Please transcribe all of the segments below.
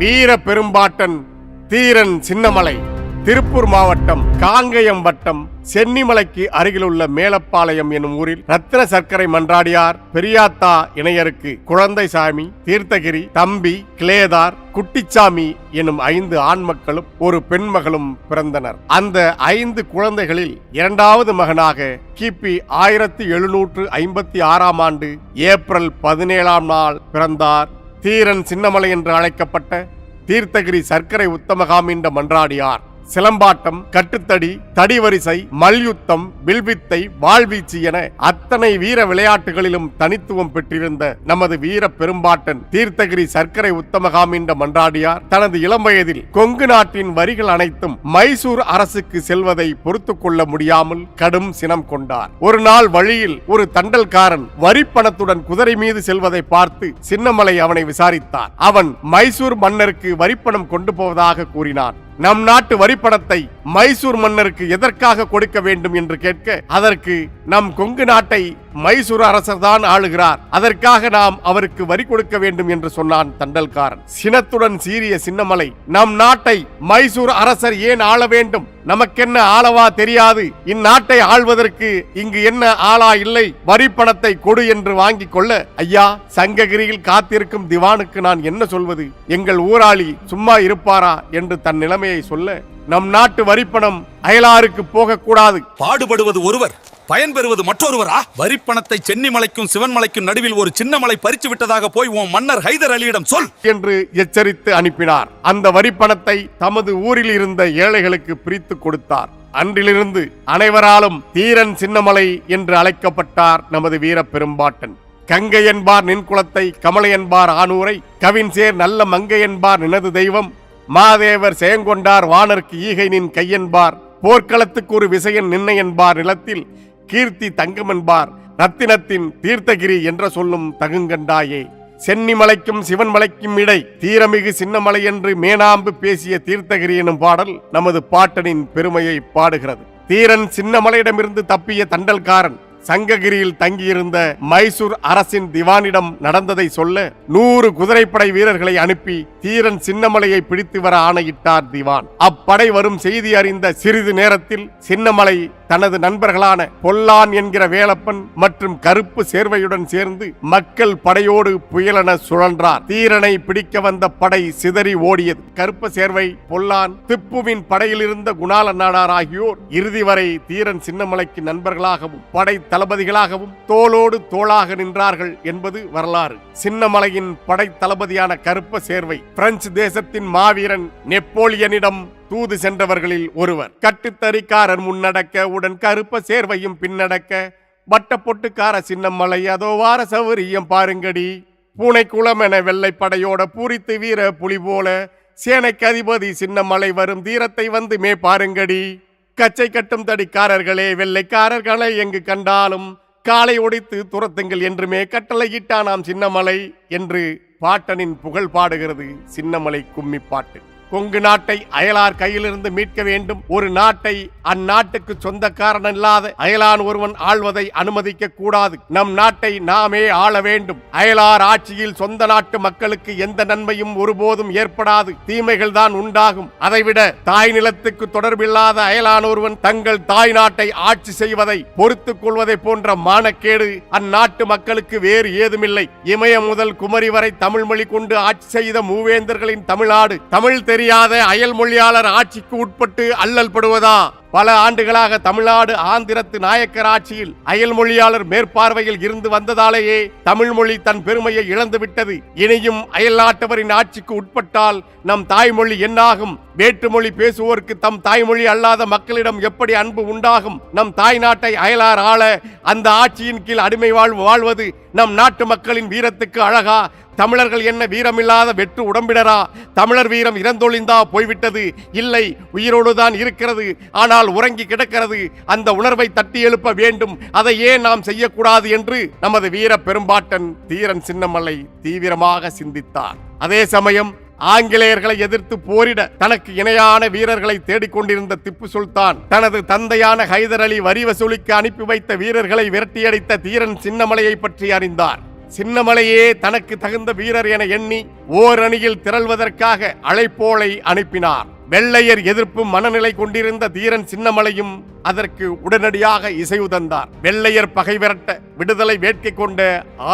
வீர பெரும்பாட்டன் தீரன் சின்னமலை திருப்பூர் மாவட்டம் காங்கயம் வட்டம் சென்னிமலைக்கு அருகிலுள்ள மேலப்பாளையம் எனும் ஊரில் ரத்தின சர்க்கரை மன்றாடியார் பெரியாத்தா இணையருக்கு குழந்தைசாமி, தீர்த்தகிரி, தம்பி, கிளேதார், குட்டிச்சாமி எனும் 5 ஆண் மக்களும் ஒரு பெண் மகளும் பிறந்தனர். அந்த 5 குழந்தைகளில் இரண்டாவது மகனாக கிபி 1756 ஆண்டு ஏப்ரல் 17ஆம் நாள் பிறந்தார் தீரன் சின்னமலை என்று அழைக்கப்பட்ட தீர்த்தகிரி சர்க்கரை உத்தமகாமின்ற மன்றாடியார். சிலம்பாட்டம், கட்டுத்தடி, தடிவரிசை, மல்யுத்தம், வில்வித்தை, வாழ்வீச்சு என அத்தனை வீர விளையாட்டுகளிலும் தனித்துவம் பெற்றிருந்த நமது வீர பெரும்பாட்டன் தீர்த்தகிரி சர்க்கரை உத்தமகாமின்ற மன்றாடியார் தனது இளம் வயதில் கொங்கு நாட்டின் வரிகள் அனைத்தும் மைசூர் அரசுக்கு செல்வதை பொறுத்துக் கொள்ள முடியாமல் கடும் சினம் கொண்டார். ஒரு நாள் வழியில் ஒரு தண்டல்காரன் வரி பணத்துடன் குதிரை மீது செல்வதை பார்த்து சின்னமலை அவனை விசாரித்தார். அவன் மைசூர் மன்னருக்கு வரிப்பணம் கொண்டு போவதாக கூறினான். நம் நாட்டு வரிப்பணத்தை மைசூர் மன்னருக்கு எதற்காக கொடுக்க வேண்டும் என்று கேட்க, அதற்கு நம் கொங்கு நாட்டை மைசூர் அரசர் தான் ஆளுகிறார், அதற்காக நாம் அவருக்கு வரி கொடுக்க வேண்டும் என்று சொன்னான் தண்டல்காரன். சினத்துடன் சீறிய சின்னமலை, நம் நாட்டை மைசூர் அரசர் ஏன் ஆள வேண்டும்? நமக்கென்ன ஆளவா தெரியாது? இந்நாட்டை ஆள்வதற்கு இங்கு என்ன ஆளா இல்லை? வரி பணத்தை கொடு என்று வாங்கிக் கொள்ள, ஐயா, சங்ககிரியில் காத்திருக்கும் திவானுக்கு நான் என்ன சொல்வது? எங்கள் ஊராளி சும்மா இருப்பாரா என்று தன் நிலைமையை சொல்ல, நம் நாட்டு வரிப்பணம் அயலாருக்கு போகக்கூடாது. பாடுபடுவது ஒருவர், பயன் பெறுவது மற்றொருவரா? வரிப்பணத்தை சென்னிமலைக்கும் சிவன்மலைக்கும் நடுவில் ஒரு சின்ன மலை பறித்து விட்டதாக போய் உன் மன்னர் ஹைதர் அலியிடம் சொல் என்று எச்சரித்து அனுப்பினார். அந்த வரிப்பணத்தை தமது ஊரில் இருந்த ஏழைகளுக்கு பிரித்து கொடுத்தார். அன்றிலிருந்து அனைவராலும் தீரன் சின்னமலை என்று அழைக்கப்பட்டார் நமது வீர பெரும்பாட்டன். கங்கை என்பார் நின் குலத்தை, கமலை என்பார் ஆனூரை, கவின்சேர் நல்ல மங்கை என்பார் நினது தெய்வம், மாதேவர் செயங்கொண்டார் வானர்க்கு ஈகை நின் கையென்பார், போர்க்களத்துக்கு ஒரு விசையன் நின்னை என்பார் நிலத்தில், கீர்த்தி தங்கம் என்பார் ரத்தினத்தின் தீர்த்தகிரி என்ற சொல்லும் தகுங்கண்டாயே. சென்னிமலைக்கும் சிவன்மலைக்கும் இடை தீரமிகு சின்னமலை என்று மேனாம்பு பேசிய தீர்த்தகிரி எனும் பாடல் நமது பாட்டனின் பெருமையை பாடுகிறது. தீரன் சின்னமலையிடமிருந்து தப்பிய தண்டல்காரன் சங்ககிரியில் தங்கியிருந்த மைசூர் அரசின் திவானிடம் நடந்ததை சொல்ல 100 குதிரைப்படை வீரர்களை அனுப்பி தீரன் சின்னமலையை பிடித்து வர ஆணையிட்டார் திவான். அப்படை வரும் செய்தி அறிந்த சிறிது நேரத்தில் சின்னமலை தனது நண்பர்களான பொல்லான் என்கிற வேலப்பன் மற்றும் கருப்பு சேர்வையுடன் சேர்ந்து மக்கள் படையோடு புயலென சுழன்றார். தீரனை பிடிக்க வந்த படை சிதறி ஓடியது. கருப்பு சேர்வை, பொல்லான், திப்புவின் படையில் இருந்த குணால நாடார் ஆகியோர் இறுதி வரை தீரன் சின்னமலைக்கு நண்பர்களாகவும் படை தளபதிகளாகவும் தோளோடு தோளாக நின்றார்கள் என்பது வரலாறு. சின்னமலையின் படை தளபதியான கருப்ப சேர்வை பிரெஞ்சு தேசத்தின் மாவீரன் நெப்போலியனிடம் தூது சென்றவர்களில் ஒருவர். கட்டுத்தறிக்காரர் முன்னடக்க உடன் கருப்ப சேர்வையும் பின்னடக்க, வட்ட பொட்டுக்கார சின்னமலை அதோ வார சௌரியம் பாருங்கடி, பூனை குளம் என வெள்ளை படையோட பூரித்து வீர புலி போல சேனைக்கு அதிபதி சின்னமலை வரும் தீரத்தை வந்து மே பாருங்கடி, கச்சை கட்டும் தடிக்காரர்களே வெள்ளைக்காரர்களை எங்கு கண்டாலும் காலை ஒடித்து துரத்துங்கள் என்றுமே கட்டளையிட்டானாம் சின்னமலை என்று பாட்டனின் புகழ் பாடுகிறது சின்னமலை கும்மி பாட்டு. கொங்கு நாட்டை அயலார் கையிலிருந்து மீட்க வேண்டும். ஒரு நாட்டை அந்நாட்டுக்கு சொந்தக்காரன் இல்லாத அயலான் ஒருவன் ஆள்வதை அனுமதிக்க கூடாது. நம் நாட்டை நாமே ஆள வேண்டும். அயலார் ஆட்சியில் சொந்த நாட்டு மக்களுக்கு எந்த நன்மையும் ஒருபோதும் ஏற்படாது, தீமைகள் தான் உண்டாகும். அதைவிட தாய் நிலத்துக்கு தொடர்பில்லாத அயலான் ஒருவன் தங்கள் தாய் நாட்டை ஆட்சி செய்வதை பொறுத்துக் கொள்வதை போன்ற மானக்கேடு அந்நாட்டு மக்களுக்கு வேறு ஏதுமில்லை. இமயம் முதல் குமரி வரை தமிழ் மொழி கொண்டு ஆட்சி செய்த மூவேந்தர்களின் தமிழ்நாடு தமிழ் தெரியாத அயல் மொழியாளர் ஆட்சிக்கு உட்பட்டு அல்லல் படுவதா? பல ஆண்டுகளாக தமிழ்நாடு ஆந்திரத்து நாயக்கர் ஆட்சியில் அயல் மொழியாளர் மேற்பார்வையில் இருந்து வந்ததாலேயே தமிழ் மொழி தன் பெருமையை இழந்து விட்டது. இனியும் அயல் நாட்டவரின் ஆட்சிக்கு உட்பட்டால் நம் தாய்மொழி என்னாகும்? வேற்றுமொழி பேசுவோருக்கு தம் தாய்மொழி அல்லாத மக்களிடம் எப்படி அன்பு உண்டாகும்? நம் தாய் நாட்டை அயலார் ஆள அந்த ஆட்சியின் கீழ் அடிமை வாழ்வது நம் நாட்டு மக்களின் வீரத்துக்கு அழகா? தமிழர்கள் என்ன வீரமில்லாத வெற்று உடம்பினரா? தமிழர் வீரம் இறந்தொழிந்தா போய்விட்டது? இல்லை, உயிரோடு தான் இருக்கிறது. ஆனால் உறங்கி கிடக்கிறது. அந்த உணர்வை தட்டி எழுப்ப வேண்டும். அதை ஏன் நாம் செய்யக்கூடாது என்று நமது வீர பெரும்பாட்டன் தீரன் சின்னமலை தீவிரமாக சிந்தித்தார். அதே சமயம் ஆங்கிலேயர்களை எதிர்த்து போரிட தனக்கு இணையான வீரர்களை தேடிக்கொண்டிருந்த திப்பு சுல்தான் தனது தந்தையான ஹைதர் அலி வரி வசூலிக்கு அனுப்பி வைத்த வீரர்களை விரட்டியடித்த தீரன் சின்னமலையை பற்றி அறிந்தார். சின்னமலையே தனக்கு தகுந்த வீரர் என எண்ணி ஓரணியில் திரள்வதற்காக அழைப்போலை அனுப்பினார். வெள்ளையர் எதிர்ப்பு மனநிலை கொண்டிருந்த தீரன் சின்னமலையும் அதற்கு உடனடியாக இசைவு தந்தார். வெள்ளையர் பகை விரட்ட விடுதலை வேட்கை கொண்ட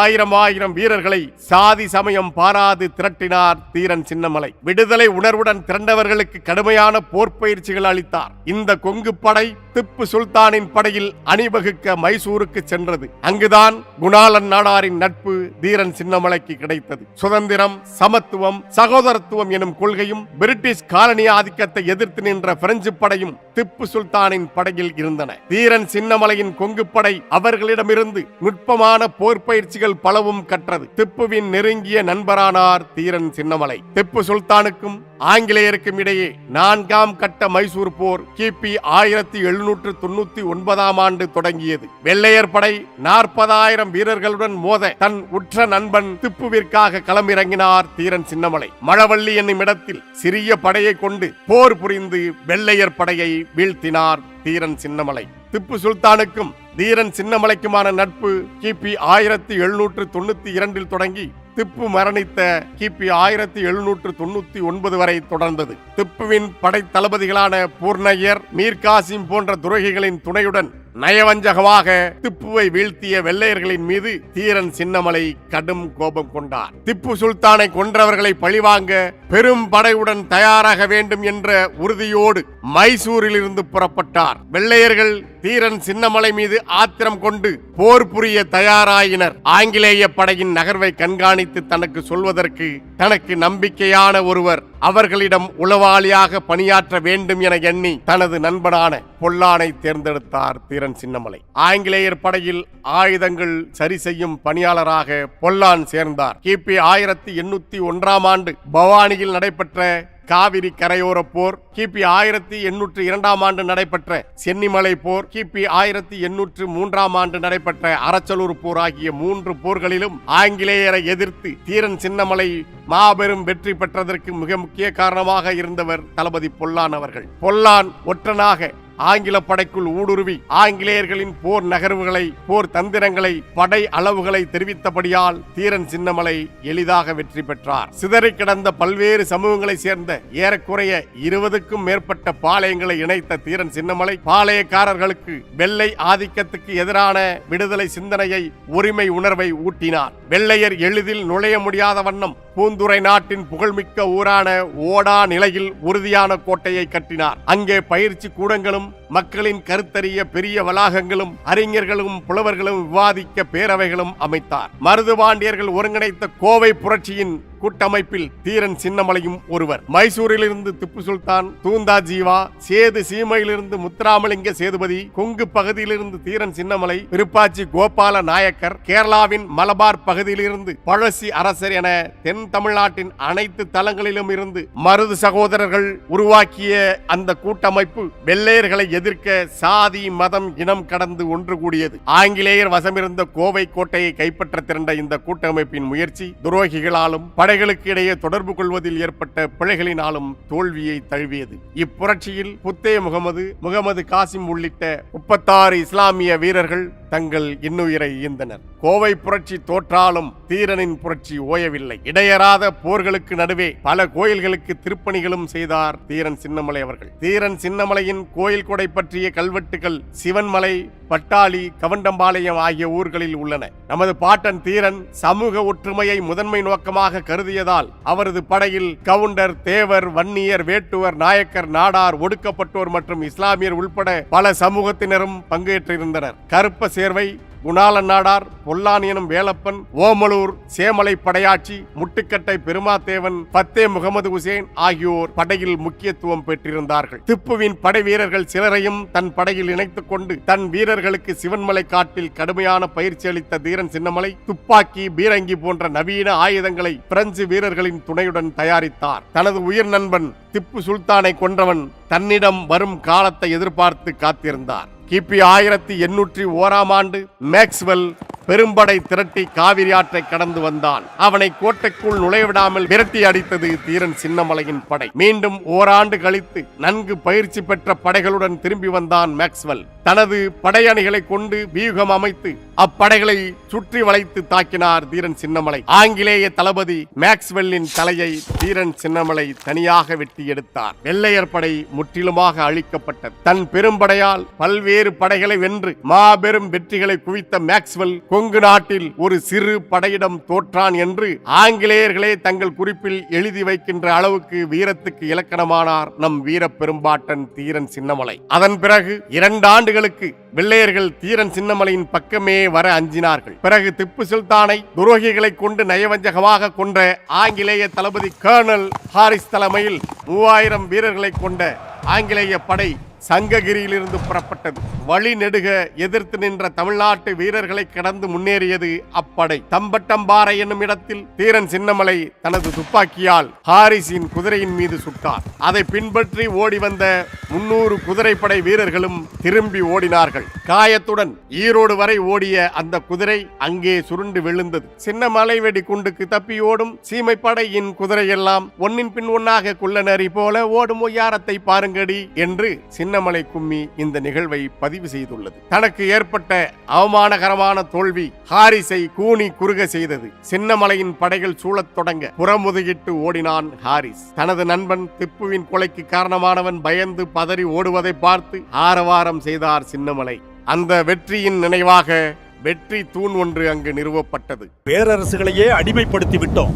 ஆயிரம் வீரர்களை சாதி சமயம் பாராது திரட்டினார் தீரன் சின்னமலை. விடுதலை உணர்வுடன் திரண்டவர்களுக்கு கடுமையான போர் பயிற்சிகள் அளித்தார். இந்த கொங்கு படை திப்பு சுல்தானின் படையில் அணிவகுக்க மைசூருக்கு சென்றது. அங்குதான் குணாளன் நாடாரின் நட்பு தீரன் சின்னமலைக்கு கிடைத்தது. சுதந்திரம், சமத்துவம், சகோதரத்துவம் எனும் கொள்கையும் பிரிட்டிஷ் காலனி ஆதிக்கத்தை எதிர்த்து நின்ற பிரெஞ்சு படையும் திப்பு சுல்தானின் படையில் இருந்தன. தீரன் சின்னமலையின் கொங்கு படை அவர்களிடமிருந்து நுட்பமான போர் பயிற்சிகள் பலவும் கற்றது. திப்புவின் நெருங்கிய நண்பரானார் தீரன் சின்னமலை. திப்பு சுல்தானுக்கும் ஆங்கிலேயருக்கும் இடையே 4ஆம் கட்ட மைசூர் போர் கிபி 1799 ஆண்டு தொடங்கியது. வெள்ளையர் படை 40,000 வீரர்களுடன் மோத தன் உற்ற நண்பன் திப்புவிற்காக களமிறங்கினார் தீரன் சின்னமலை. மழவள்ளி என்னும் இடத்தில் சிறிய படையை கொண்டு போர் புரிந்து வெள்ளையர் படையை வீழ்த்தினார் தீரன் சின்னமலை. திப்பு சுல்தானுக்கும் தீரன் சின்னமலைக்குமான நட்பு கிபி 1792 தொடங்கி திப்பு மரணித்த கிபி 1799 வரை தொடர்ந்தது. திப்புவின் படை தளபதிகளான பூர்ணையர், மீர் காசிம் போன்ற துரோகிகளின் துணையுடன் நயவஞ்சகமாக திப்புவை வீழ்த்திய வெள்ளையர்களின் மீது தீரன் சின்னமலை கடும் கோபம் கொண்டார். திப்பு சுல்தானை கொன்றவர்களை பழிவாங்க பெரும் படையுடன் தயாராக வேண்டும் என்ற உறுதியோடு மைசூரில் இருந்து புறப்பட்டார். வெள்ளையர்கள் தீரன் சின்னமலை மீது ஆத்திரம் கொண்டு போர் புரிய தயாராயினர். ஆங்கிலேய படையின் நகர்வை கண்காணித்து தனக்கு சொல்வதற்கு தனக்கு நம்பிக்கையான ஒருவர் அவர்களிடம் உளவாளியாக பணியாற்ற வேண்டும் என எண்ணி தனது நண்பனான பொல்லானை தேர்ந்தெடுத்தார் தீரன் சின்னமலை. ஆங்கிலேயர் படையில் ஆயுதங்கள் சரி செய்யும் பணியாளராக பொல்லான் சேர்ந்தார். கிபி 1801 ஆண்டு பவானியில் நடைபெற்ற காவிரி கரையோர போர், கிபி 1802 ஆண்டு நடைபெற்ற சென்னிமலை போர், கிபி 1803 ஆண்டு நடைபெற்ற அரச்சலூர் போர் ஆகிய 3 போர்களிலும் ஆங்கிலேயரை எதிர்த்து தீரன் சின்னமலை மாபெரும் வெற்றி பெற்றதற்கு மிக முக்கிய காரணமாக இருந்தவர் தளபதி பொல்லான் அவர்கள். பொல்லான் ஒற்றனாக ஆங்கில படைக்குள் ஊடுருவி ஆங்கிலேயர்களின் போர் நகர்வுகளை, போர் தந்திரங்களை, படை அளவுகளை தெரிவித்தபடியால் தீரன் சின்னமலை எளிதாக வெற்றி பெற்றார். சிதறி கிடந்த பல்வேறு சமூகங்களை சேர்ந்த ஏறக்குறைய 20க்கும் மேற்பட்ட பாளையங்களை இணைத்த தீரன் சின்னமலை பாளையக்காரர்களுக்கு வெள்ளை ஆதிக்கத்துக்கு எதிரான விடுதலை சிந்தனையை, உரிமை உணர்வை ஊட்டினார். வெள்ளையர் எளிதில் நுழைய முடியாத வண்ணம் பூந்துரை நாட்டின் புகழ்மிக்க ஊரான ஓடா நிலையில் உறுதியான கோட்டையை கட்டினார். அங்கே பயிற்சி கூடங்களும், மக்களின் கருத்தறிய பெரிய வளாகங்களும், அறிஞர்களும் புலவர்களும் விவாதிக்க பேரவைகளும் அமைத்தார். மருதுபாண்டியர்கள் ஒருங்கிணைத்த கோவை புரட்சியின் கூட்டமைப்பில் தீரன் சின்னமலையும் ஒருவர். மைசூரிலிருந்து திப்பு சுல்தான், தூந்தா ஜீவா, சேது சீமையிலிருந்து முத்துராமலிங்க சேதுபதி, கொங்கு பகுதியிலிருந்து தீரன் சின்னமலை, விருப்பாச்சி கோபால நாயக்கர், கேரளாவின் மலபார் பகுதியிலிருந்து பழசி அரசர் என தென் தமிழ்நாட்டின் அனைத்து தளங்களிலும் இருந்து மருது சகோதரர்கள் உருவாக்கிய அந்த கூட்டமைப்பு வெள்ளையர்களை எதிர்க்க சாதி, மதம், இனம் கடந்து ஒன்று கூடியது. ஆங்கிலேயர் வசமிருந்த கோவை கோட்டையை கைப்பற்ற திரண்ட இந்த கூட்டமைப்பின் முயற்சி துரோகிகளாலும் படைகளுக்கு இடையே தொடர்பு கொள்வதில் ஏற்பட்ட பிழைகளினாலும் தோல்வியை தழுவியது. இப்புரட்சியில் புத்தே முகமது காசிம் உள்ளிட்ட 36 இஸ்லாமிய வீரர்கள் தங்கள் இன்னுயிரை ஈந்தனர். கோவை புரட்சி தோற்றாலும் தீரனின் புரட்சி ஓயவில்லை. இடையறாத போர்களுக்கு நடுவே பல கோயில்களுக்கு திருப்பணிகளும் செய்தார் தீரன் சின்னமலை அவர்கள். தீரன் சின்னமலையின் கோயில் கொடை பற்றிய கல்வெட்டுகள் சிவன்மலை, பட்டாளி, கவண்டம்பாளையம் ஆகிய ஊர்களில் உள்ளன. நமது பாட்டன் தீரன் சமூக ஒற்றுமையை முதன்மை நோக்கமாக கருதியதால் அவரது படையில் கவுண்டர், தேவர், வன்னியர், வேட்டுவர், நாயக்கர், நாடார், ஒடுக்கப்பட்டோர் மற்றும் இஸ்லாமியர் உள்பட பல சமூகத்தினரும் பங்கேற்றிருந்தனர். கருப்ப சேர்வை, குணாளன் நாடார், பொல்லான் எனும் வேலப்பன், ஓமலூர் சேமலை படையாட்சி, முட்டுக்கட்டை பெருமாத்தேவன், பத்தே முகமது உசேன் ஆகியோர் படையில் முக்கியத்துவம் பெற்றிருந்தார்கள். திப்புவின் படை வீரர்கள் சிலரையும் தன் படையில் இணைத்துக் கொண்டு தன் வீரர்களுக்கு சிவன்மலை காட்டில் கடுமையான பயிற்சி அளித்த தீரன் சின்னமலை துப்பாக்கி, பீரங்கி போன்ற நவீன ஆயுதங்களை பிரெஞ்சு வீரர்களின் துணையுடன் தயாரித்தார். தனது உயிர் நண்பன் திப்பு சுல்தானை கொன்றவன் தன்னிடம் வரும் காலத்தை எதிர்பார்த்து காத்திருந்தார். கிபி 1801 ஆண்டு மேக்ஸ்வெல் பெரும்படை திரட்டி காவிரி ஆற்றை கடந்து வந்தான். அவனை கோட்டைக்குள் நுழைவிடாமல் விரட்டி அடித்தது தீரன் சின்னமலையின் படை. மீண்டும் ஓராண்டு கழித்து நன்கு பயிற்சி பெற்ற படைகளுடன் திரும்பி வந்தான் மேக்ஸ்வெல். தனது படையணிகளை கொண்டு வியூகம் அமைத்து அப்படைகளை சுற்றி வளைத்து தாக்கினார் தீரன் சின்னமலை. ஆங்கிலேய தளபதி மேக்ஸ்வெல்லின் தலையை தீரன் சின்னமலை தனியாக வெட்டி எடுத்தார். வெள்ளையர் படை முற்றிலுமாக அழிக்கப்பட்டது. தன் பெரும்படையால் பல்வேறு படைகளை வென்று மாபெரும் வெற்றிகளை குவித்த மேக்ஸ்வெல் கொங்கு நாட்டில் ஒரு சிறு படையிடம் தோற்றான் என்று ஆங்கிலேயர்களே தங்கள் குறிப்பில் எழுதி வைக்கின்ற அளவுக்கு வீரத்துக்கு இலக்கணமானார் நம் வீர பெரும்பாட்டன் தீரன் சின்னமலை. அதன் பிறகு 2 ஆண்டுகளுக்கு வெள்ளையர்கள் தீரன் சின்னமலையின் பக்கமே வர அஞ்சினார்கள். பிறகு திப்பு சுல்தானை துரோகிகளை கொண்டு நயவஞ்சகமாக கொன்ற ஆங்கிலேய தளபதி கர்னல் ஹாரிஸ் தலைமையில் 3000 வீரர்களை கொண்ட ஆங்கிலேய படை சங்ககிரியிலிருந்து புறப்பட்டது. வழி நெடுக எதிர்த்து நின்ற தமிழ்நாட்டு வீரர்களை கடந்து முன்னேறியது அப்படை. தம்பட்டம்பாறை என்னும் இடத்தில் தீரன் சின்னமலை தனது துப்பாக்கியால் ஹாரிஸின் குதிரையின் மீது சுட்டார். அதை பின்பற்றி ஓடி வந்த 300 குதிரைப்படை வீரர்களும் திரும்பி ஓடினார்கள். காயத்துடன் ஈரோடு வரை ஓடிய அந்த குதிரை அங்கே சுருண்டு விழுந்தது. சின்னமலை வெடி குண்டுக்கு தப்பி ஓடும் சீமைப்படையின் குதிரையெல்லாம் ஒன்னின் பின் ஒன்னாக குள்ளநரி போல ஓடும் ஒய்யாரத்தை பாருங்கடி என்று சின்னமலை கும்மி இந்த நிகழ்வை பதிவு செய்துள்ளது. தனக்கு ஏற்பட்ட அவமானகரமான தோல்வி ஹாரிஸை கூனி குறுக செய்தது. சின்னமலையின் படைகள் சூழத் தொடங்க புறமுதுகிட்டு ஓடினான் ஹாரிஸ். தனது நண்பன் திப்புவின் கொலைக்கு காரணமானவன் பயந்து பதறி ஓடுவதை பார்த்து ஆரவாரம் செய்தார் சின்னமலை. அந்த வெற்றியின் நினைவாக வெற்றி தூண் ஒன்று அங்கு நிறுவப்பட்டது. பேரரசுகளையே அடிமைப்படுத்தி விட்டோம்,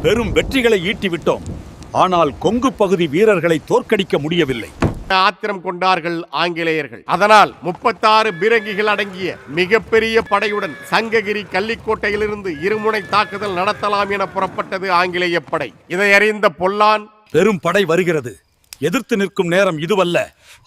பெரும் வெற்றிகளை ஈட்டி விட்டோம். ஆனால் கொங்கு பகுதி வீரர்களை தோற்கடிக்க முடியவில்லை. ஆத்திரம் கொண்டார்கள் ஆங்கிலேயர்கள். அதனால் 36 பீரங்கிகள் அடங்கிய மிகப்பெரிய படையுடன் சங்ககிரி கள்ளிக்கோட்டையிலிருந்து இருமுனை தாக்குதல் நடத்தலாம் என புறப்பட்டது ஆங்கிலேய படை. இதை அறிந்த பொல்லான், பெரும் படை வருகிறது, எதிர்த்து நிற்கும் நேரம் இதுவல்ல,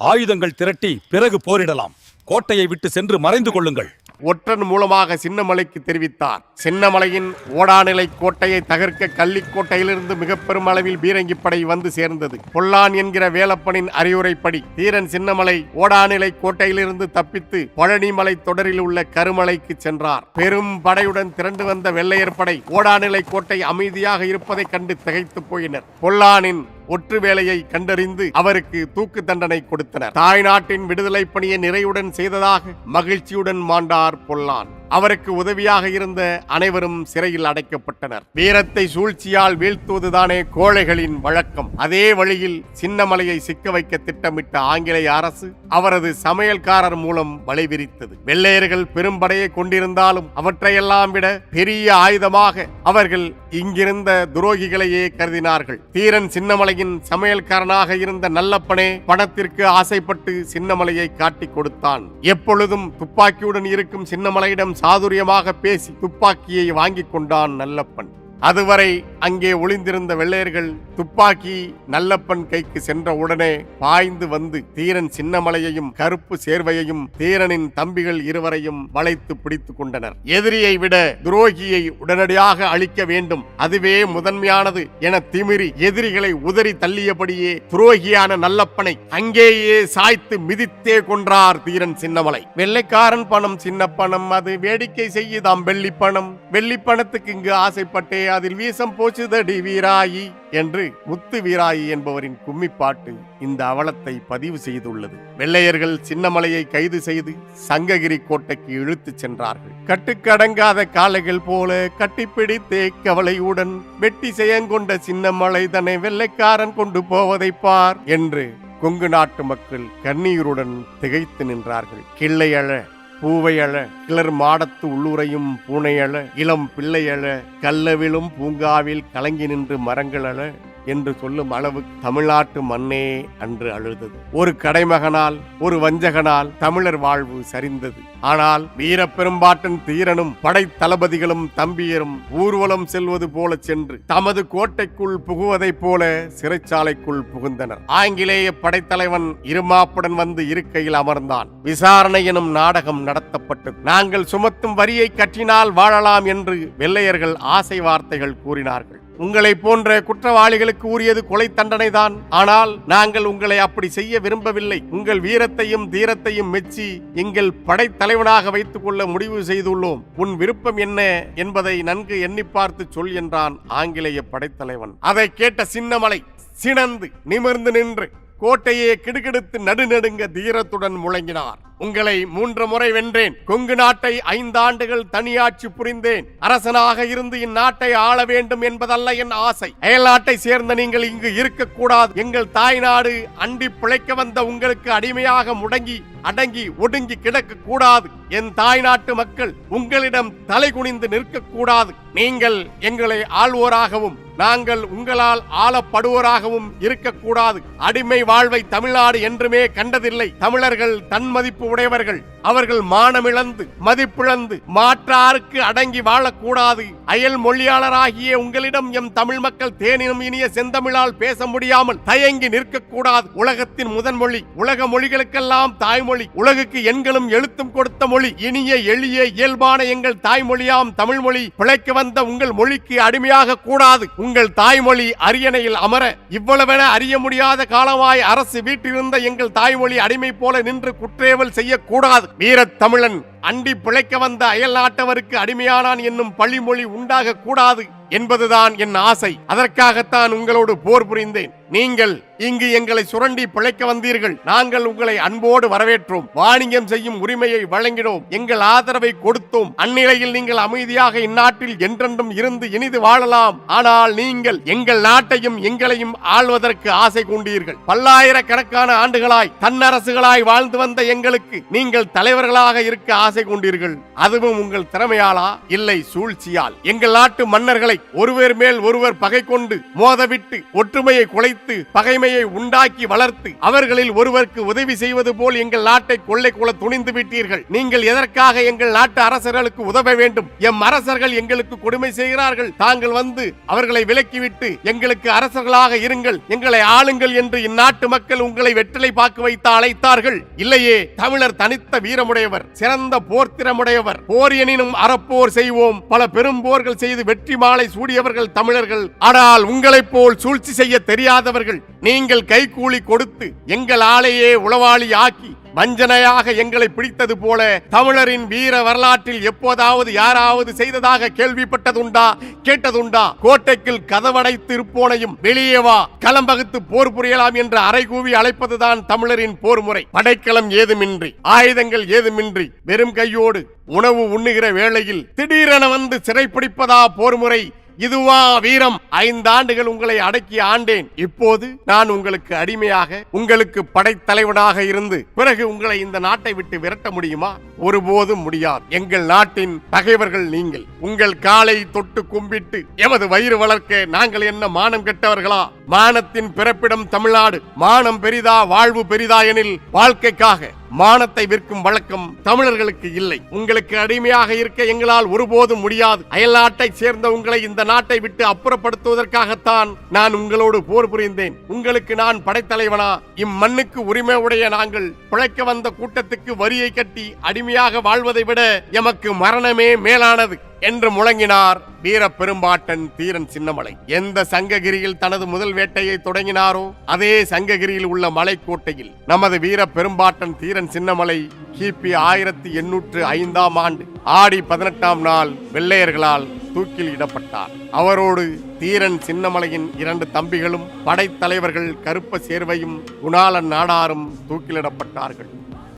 ஆயுதங்கள் திரட்டி பிறகு போரிடலாம், கோட்டையை விட்டு சென்று மறைந்து கொள்ளுங்கள் ஒற்றன் மூலமாக சின்னமலைக்கு தெரிவித்தார். சின்னமலையின் ஓடாநிலை கோட்டையை தகர்க்க கள்ளிக்கோட்டையிலிருந்து மிக பெரும் அளவில் பீரங்கி படை வந்து சேர்ந்தது. பொல்லான் என்கிற வேலப்பனின் அறிவுரைப்படி தீரன் சின்னமலை ஓடாநிலை கோட்டையிலிருந்து தப்பித்து பழனிமலை தொடரில் உள்ள கருமலைக்கு சென்றார். பெரும் படையுடன் திரண்டு வந்த வெள்ளையர் படை ஓடாநிலை கோட்டை அமைதியாக இருப்பதை கண்டு திகைத்து போயினர். பொல்லானின் ஒற்று வேலையை கண்டறிந்து அவருக்கு தூக்கு தண்டனை கொடுத்தனர். தாய்நாட்டின் விடுதலை பணியை நிறைவுடன் செய்ததாக மகிழ்ச்சியுடன் மாண்டார் பொல்லான். அவருக்கு உதவியாக இருந்த அனைவரும் சிறையில் அடைக்கப்பட்டனர். வீரத்தை சூழ்ச்சியால் வீழ்த்துவதுதானே கோழைகளின் வழக்கம். அதே வழியில் சின்னமலையை சிக்க வைக்க திட்டமிட்ட ஆங்கிலேய அரசு அவரது சமையல்காரர் மூலம் வலை விரித்தது. வெள்ளையர்கள் பெரும்படையை கொண்டிருந்தாலும் அவற்றையெல்லாம் விட பெரிய ஆயுதமாக அவர்கள் இங்கிருந்த துரோகிகளையே கருதினார்கள். தீரன் சின்னமலையின் சமையல்காரனாக இருந்த நல்லப்பனே பணத்திற்கு ஆசைப்பட்டு சின்னமலையை காட்டிக் கொடுத்தான். எப்பொழுதும் துப்பாக்கியுடன் இருக்கும் சின்னமலையிடம் சாதுரியமாக பேசி துப்பாக்கியை வாங்கிக் கொண்டான் நல்லப்பன். அதுவரை அங்கே ஒளிந்திருந்த வெள்ளையர்கள் துப்பாக்கி நல்லப்பன் கைக்கு சென்ற உடனே பாய்ந்து வந்து தீரன் சின்னமலையையும் கருப்பு சேர்வையையும் தீரனின் தம்பிகள் இருவரையும் வளைத்து பிடித்துக் கொண்டனர். எதிரியை விட துரோகியை உடனடியாக அழிக்க வேண்டும், அதுவே முதன்மையானது என திமிரி எதிரிகளை உதறி தள்ளியபடியே துரோகியான நல்லப்பனை அங்கேயே சாய்த்து மிதித்தே கொன்றார் தீரன் சின்னமலை. வெள்ளைக்காரன் பணம் சின்ன பணம், அது வேடிக்கை செய்யுதாம் வெள்ளி பணம், வெள்ளி பணத்துக்கு இங்கு ஆசைப்பட்டே அதில் வீசம் போச்சுதடி வீராயி என்று முத்து வீராயி என்பவரின் கும்மிப்பாட்டு இந்த அவலத்தை பதிவு செய்துள்ளது. வெள்ளையர்கள் சின்னமலையை கைது செய்து சங்ககிரி கோட்டைக்கு இழுத்துச் சென்றார்கள். கட்டுக்கடங்காத காளைகள் போல கட்டிப்பிடித்தே கவலையுடன் வெட்டி செயங்கொண்ட சின்னமலை தன்னை வெள்ளைக்காரன் கொண்டு போவதை பார் என்று கொங்கு நாட்டு மக்கள் கண்ணீருடன் திகைத்து நின்றார்கள். கிள்ளையழ பூவையழ கிளர் மாடத்து உள்ளுரையும் பூனையழ இளம் பிள்ளையழ கல்லவிலும் பூங்காவில் கலங்கி நின்று மரங்களழ என்று சொல்லும் அளவு தமிழ்நாட்டு மண்ணே அன்று அழுதது. ஒரு கடைமகனால் ஒரு வஞ்சகனால் தமிழர் வாழ்வு சரிந்தது. ஆனால் வீரப்பெரும்பாட்டன் தீரனும் படை தளபதிகளும் தம்பியரும் ஊர்வலம் செல்வது போல சென்று தமது கோட்டைக்குள் புகுவதைப் போல சிறைச்சாலைக்குள் புகுந்தனர். ஆங்கிலேய படைத்தலைவன் இருமாப்புடன் வந்து இருக்கையில் அமர்ந்தான். விசாரணை எனும் நாடகம் நடத்தப்பட்டது. நாங்கள் சுமத்தும் வரியை கற்றினால் வாழலாம் என்று வெள்ளையர்கள் ஆசை வார்த்தைகள் கூறினார்கள். உங்களை போன்ற குற்றவாளிகளுக்கு உரியது கொலை தண்டனை தான். ஆனால் நாங்கள் உங்களை அப்படி செய்ய விரும்பவில்லை. உங்கள் வீரத்தையும் தீரத்தையும் மெச்சி எங்கள் படைத்தலைவனாக வைத்துக் கொள்ள முடிவு செய்துள்ளோம். உன் விருப்பம் என்ன என்பதை நன்கு எண்ணி பார்த்து சொல் என்றான் ஆங்கிலேய படைத்தலைவன். அதை கேட்ட சின்னமலை சினந்து நிமிர்ந்து நின்று கோட்டையே கிடுகிடுத்து நடுநடுங்க தீரத்துடன் முழங்கினார். உங்களை 3 முறை வென்றேன். கொங்கு நாட்டை 5 ஆண்டுகள் தனியாட்சி புரிந்தேன். அரசனாக இருந்து இந்நாட்டை ஆள வேண்டும் என்பதல்ல என் ஆசை. அயல்நாட்டை சேர்ந்த நீங்கள் இங்கு இருக்கக்கூடாது. எங்கள் தாய் நாடு அண்டி பிழைக்க வந்த உங்களுக்கு அடிமையாக முடங்கி அடங்கி ஒடுங்கி கிடக்க கூடாது. என் தாய் நாட்டு மக்கள் உங்களிடம் தலை குனிந்து நிற்கக்கூடாது. நீங்கள் எங்களை ஆள்வோராகவும் நாங்கள் உங்களால் ஆளப்படுவோராகவும் இருக்கக்கூடாது. அடிமை வாழ்வை தமிழ்நாடு என்றுமே கண்டதில்லை. தமிழர்கள் தன்மதிப்பு உடையவர்கள். அவர்கள் மானமிழந்து மதிப்பிழந்து மாற்றாருக்கு அடங்கி வாழக்கூடாது. அயல் மொழியாளராகிய உங்களிடம் எம் தமிழ் மக்கள் தேனினும் இனிய செந்தமிழால் பேச முடியாமல் தயங்கி நிற்கக்கூடாது. உலகத்தின் முதன் மொழி, உலக மொழிகளுக்கெல்லாம் தாய்மொழி, உலகுக்கு எண்களும் எழுத்தும் கொடுத்த மொழி, இனிய எளிய இயல்பான எங்கள் தாய்மொழியாம் தமிழ் மொழி பிழைக்க வந்த உங்கள் மொழிக்கு அடிமையாக கூடாது. உங்கள் தாய்மொழி அரியணையில் அமர இவ்வளவென அறிய முடியாத காலமாய் அரசு வீட்டிலிருந்த எங்கள் தாய்மொழி அடிமை போல நின்று குற்றேவல் செய்யக்கூடாது. வீரத் தமிழன் அண்டி பிழைக்க வந்த அயல் நாட்டவருக்கு அடிமையானான் என்னும் பழிமொழி உண்டாக கூடாது என்பதுதான் என் ஆசை. அதற்காகத்தான் உங்களோடு போர் புரிந்தேன். நீங்கள் இங்கு எங்களை சுரண்டி பிழைக்க வந்தீர்கள். நாங்கள் உங்களை அன்போடு வரவேற்றோம். வாணிகம் செய்யும் உரிமையை வழங்கினோம். எங்கள் ஆதரவை கொடுத்தோம். அந்நிலையில் நீங்கள் அமைதியாக இந்நாட்டில் என்றென்றும் இருந்து இனிது வாழலாம். ஆனால் நீங்கள் எங்கள் நாட்டையும் எங்களையும் ஆள்வதற்கு ஆசை கொண்டீர்கள். பல்லாயிரக்கணக்கான ஆண்டுகளாய் தன்னரசுகளாய் வாழ்ந்து வந்த எங்களுக்கு நீங்கள் தலைவர்களாக இருக்க ஆசை கொண்டீர்கள். அதுவும் உங்கள் திறமையாலா? இல்லை, சூழ்ச்சியால். எங்கள் நாட்டு மன்னர்களை ஒருவர் மேல் ஒருவர் பகை கொண்டு மோதவிட்டு ஒற்றுமையை குலைத்து பகைமையை உண்டாக்கி வளர்த்து அவர்களில் ஒருவருக்கு உதவி செய்வது போல் எங்கள் நாட்டை கொள்ளை கொள்ள துணிந்து விட்டீர்கள். நீங்கள் எதற்காக எங்கள் நாட்டு அரசர்களுக்கு உதவ வேண்டும்? எம் அரசர்கள் எங்களுக்கு கொடுமை செய்கிறார்கள். தாங்கள் வந்து அவர்களை விலக்கிவிட்டு எங்களுக்கு அரசர்களாக இருங்கள், எங்களை ஆளுங்கள் என்று இந்நாட்டு மக்கள் உங்களை வெற்றிலை பாக்கு வைத்து அழைத்தார்கள். இல்லையே, தமிழர் தனித்த வீரமுடையவர், சிறந்த போர்த்திறமுடையவர். போர் எனினும் அறப்போர் செய்வோம். பல பெரும் போர்கள் செய்து வெற்றி மாலை சூடியவர்கள் தமிழர்கள். ஆனால் உங்களைப் போல் சூழ்ச்சி செய்ய தெரியாதவர்கள். நீங்கள் கைகூலி கொடுத்து எங்கள் ஆளையே உளவாளி ஆக்கி வஞ்சனையாக எங்களை பிடித்தது போல தமிழரின் வீர வரலாற்றில் எப்போதாவது யாராவது செய்ததாக கேள்விப்பட்டதுண்டா, கேட்டதுண்டா? கோட்டைக்குள் கதவடைத்து இருப்போனையும் வெளியே வா, களம் வகுத்து போர் புரியலாம் என்று அறைகூவி அழைப்பதுதான் தமிழரின் போர் முறை. படைக்களம் ஏதுமின்றி, ஆயுதங்கள் ஏதுமின்றி, வெறும் கையோடு உணவு உண்ணுகிற வேளையில் திடீரென வந்து சிறைப்பிடிப்பதா போர் முறை? இதுவா வீரம்? 5 ஆண்டுகள் உங்களை அடக்கி ஆண்டேன். இப்போது நான் உங்களுக்கு அடிமையாக, உங்களுக்கு படைத்தலைவனாக இருந்து பிறகு உங்களை இந்த நாட்டை விட்டு விரட்ட முடியுமா? ஒருபோதும் முடியாது. எங்கள் நாட்டின் பகைவர்கள் நீங்கள். உங்கள் காலை தொட்டு கும்பிட்டு எமது வயிறு வளர்க்க நாங்கள் என்ன மானம் கெட்டவர்களா? மானத்தின் பிறப்பிடம் தமிழ்நாடு. மானம் பெரிதா வாழ்வு பெரிதா எனில் வாழ்க்கைக்காக மானத்தை விற்கும் வழக்கம் தமிழர்களுக்கு இல்லை. உங்களுக்கு அடிமையாக இருக்க எங்களால் ஒருபோதும் முடியாது. அயல் நாட்டை சேர்ந்த உங்களை இந்த நாட்டை விட்டு அப்புறப்படுத்துவதற்காகத்தான் நான் உங்களோடு போர் புரிந்தேன். உங்களுக்கு நான் படைத்தலைவனா? இம்மண்ணுக்கு உரிமை உடைய நாங்கள் பிழைக்க வந்த கூட்டத்துக்கு வரியை கட்டி அடிமையாக வாழ்வதை விட எமக்கு மரணமே மேலானது என்று முழங்கினார் வீர பெரும்பாட்டன் தீரன் சின்னமலை. எந்த சங்ககிரியில் தனது முதல் வேட்டையை தொடங்கினாரோ அதே சங்ககிரியில் உள்ள மலைக்கோட்டையில் நமது வீர பெரும்பாட்டன் தீரன் சின்னமலை கிபி 1805ஆம் ஆண்டு ஆடி 18ஆம் நாள் வெள்ளையர்களால் தூக்கில் இடப்பட்டார். அவரோடு தீரன் சின்னமலையின் 2 தம்பிகளும் படைத்தலைவர்கள் கருப்ப சேர்வையும் குணாளன் நாடாரும் தூக்கிலிடப்பட்டார்கள்.